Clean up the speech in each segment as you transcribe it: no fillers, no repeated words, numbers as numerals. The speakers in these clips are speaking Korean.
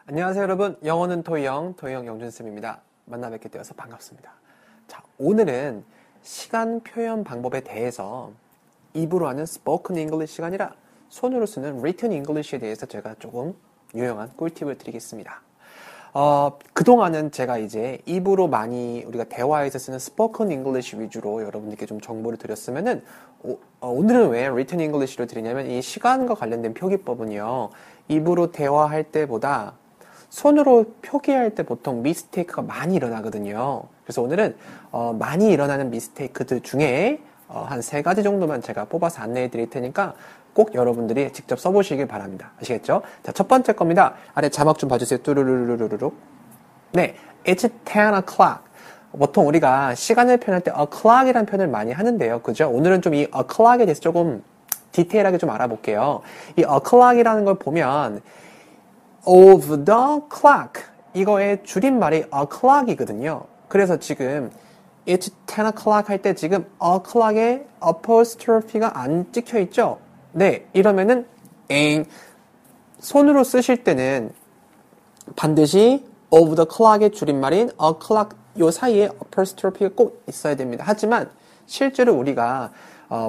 안녕하세요 여러분, 영어는 토이영 영준쌤입니다. 만나 뵙게 되어서 반갑습니다. 자, 오늘은 시간 표현 방법에 대해서 입으로 하는 spoken English가 아니라 손으로 쓰는 written English에 대해서 제가 조금 유용한 꿀팁을 드리겠습니다. 그동안은 제가 이제 입으로 많이 우리가 대화에서 쓰는 spoken English 위주로 여러분들께 좀 정보를 드렸으면은 오늘은 왜 written English로 드리냐면 이 시간과 관련된 표기법은요, 입으로 대화할 때보다 손으로 표기할 때 보통 미스테이크가 많이 일어나거든요. 그래서 오늘은 많이 일어나는 미스테이크들 중에 한 3가지 정도만 제가 뽑아서 안내해 드릴 테니까 꼭 여러분들이 직접 써보시길 바랍니다. 아시겠죠? 자, 첫 번째 겁니다. 아래 자막 좀 봐주세요. 뚜루루루루루루. 네, it's 10 o'clock. 보통 우리가 시간을 표현할 때 o'clock이라는 표현을 많이 하는데요. 그죠? 오늘은 좀 이 o'clock에 대해서 조금 디테일하게 좀 알아볼게요. 이 o'clock이라는 걸 보면 of the clock, 이거의 줄임말이 o'clock이거든요. 그래서 지금 it's 10 o'clock 할 때 지금 o'clock에 apostrophe가 안 찍혀 있죠? 네, 이러면은 손으로 쓰실 때는 반드시 of the clock의 줄임말인 o'clock 요 사이에 apostrophe가 꼭 있어야 됩니다. 하지만 실제로 우리가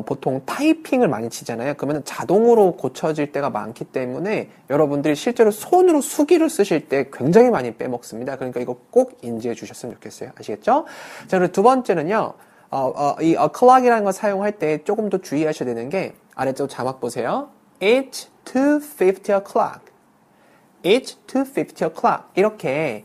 보통 타이핑을 많이 치잖아요. 그러면 자동으로 고쳐질 때가 많기 때문에 여러분들이 실제로 손으로 수기를 쓰실 때 굉장히 많이 빼먹습니다. 그러니까 이거 꼭 인지해 주셨으면 좋겠어요. 아시겠죠? 자, 그리고 두 번째는요, 이 o'clock이라는 걸 사용할 때 조금 더 주의하셔야 되는 게 아래쪽 자막 보세요. It's 2:50 o'clock. It's 2:50 o'clock. 이렇게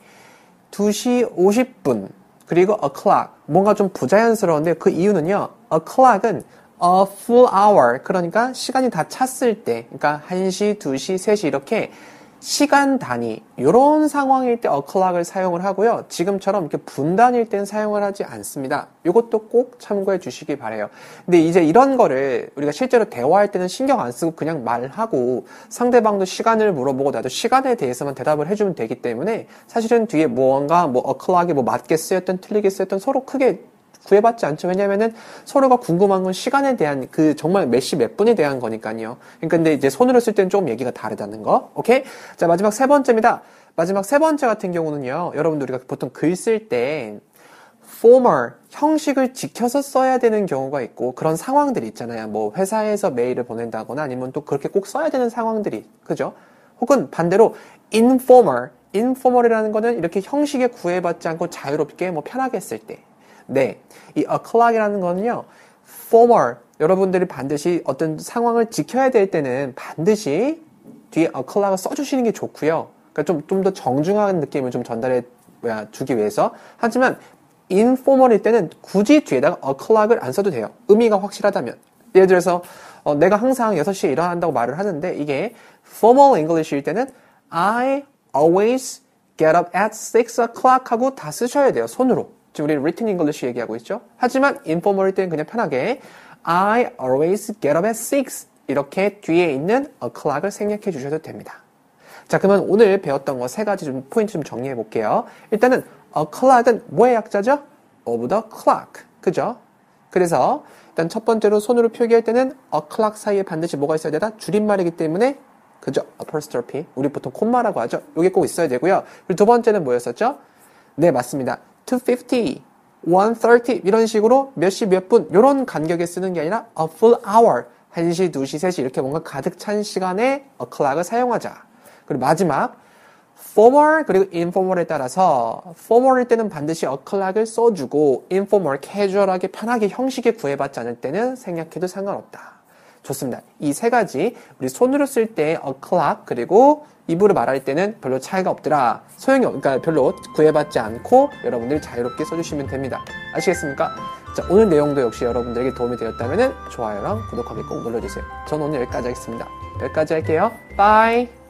2시 50분 그리고 o'clock 뭔가 좀 부자연스러운데 그 이유는요, o'clock은 a full hour, 그러니까 시간이 다 찼을 때, 그러니까 1시, 2시, 3시 이렇게 시간 단위, 이런 상황일 때 o'clock을 사용을 하고요. 지금처럼 이렇게 분 단위일 때는 사용을 하지 않습니다. 이것도 꼭 참고해 주시기 바래요. 근데 이제 이런 거를 우리가 실제로 대화할 때는 신경 안 쓰고 그냥 말하고 상대방도 시간을 물어보고 나도 시간에 대해서만 대답을 해주면 되기 때문에 사실은 뒤에 무언가 o'clock이 맞게 쓰였든 틀리게 쓰였든 서로 크게 구애받지 않죠. 왜냐면은 서로가 궁금한 건 시간에 대한 정말 몇 시 몇 분에 대한 거니까요. 그러니까 근데 이제 손으로 쓸 때는 조금 얘기가 다르다는 거. 오케이? 자, 마지막 3번째입니다. 마지막 3번째 같은 경우는요, 여러분들 우리가 보통 글 쓸 때 formal, 형식을 지켜서 써야 되는 경우가 있고 그런 상황들이 있잖아요. 뭐 회사에서 메일을 보낸다거나 아니면 또 그렇게 꼭 써야 되는 상황들이, 그죠? 혹은 반대로 informal이라는 거는 이렇게 형식에 구애받지 않고 자유롭게 편하게 쓸 때. 네, 이 o'clock이라는 거는요, formal, 여러분들이 반드시 어떤 상황을 지켜야 될 때는 반드시 뒤에 o'clock을 써주시는 게 좋고요. 그러니까 좀 더 정중한 느낌을 좀 전달해 주기 위해서. 하지만 informal일 때는 굳이 뒤에다가 o'clock을 안 써도 돼요. 의미가 확실하다면. 예를 들어서 내가 항상 6시에 일어난다고 말을 하는데 이게 formal English일 때는 I always get up at 6 o'clock 하고 다 쓰셔야 돼요. 손으로. 지금 우리 written English 얘기하고 있죠. 하지만 informal일 때는 그냥 편하게 I always get up at 6 이렇게 뒤에 있는 o'clock을 생략해 주셔도 됩니다. 자, 그러면 오늘 배웠던 거 3가지 좀 포인트 좀 정리해 볼게요. 일단은 o'clock은 뭐의 약자죠? of the clock. 그죠? 그래서 일단 첫 번째로 손으로 표기할 때는 o'clock 사이에 반드시 뭐가 있어야 되다? 줄임말이기 때문에 그죠? apostrophe. 우리 보통 콤마라고 하죠. 이게 꼭 있어야 되고요. 그리고 두 번째는 뭐였었죠? 네, 맞습니다. 2:50, 1:30 이런 식으로 몇 시 몇 분 이런 간격에 쓰는 게 아니라 a full hour, 1시, 2시, 3시 이렇게 뭔가 가득 찬 시간에 o'clock을 사용하자. 그리고 마지막 formal 그리고 informal에 따라서 formal일 때는 반드시 o'clock을 써주고 informal, casual하게 편하게 형식에 구애받지 않을 때는 생략해도 상관없다. 좋습니다. 이 3가지 우리 손으로 쓸 때 o'clock 그리고 입으로 말할 때는 별로 차이가 없더라. 그러니까 별로 구애받지 않고 여러분들이 자유롭게 써주시면 됩니다. 아시겠습니까? 자, 오늘 내용도 역시 여러분들에게 도움이 되었다면 좋아요랑 구독하기 꼭 눌러주세요. 전 오늘 여기까지 하겠습니다. 여기까지 할게요. 바이.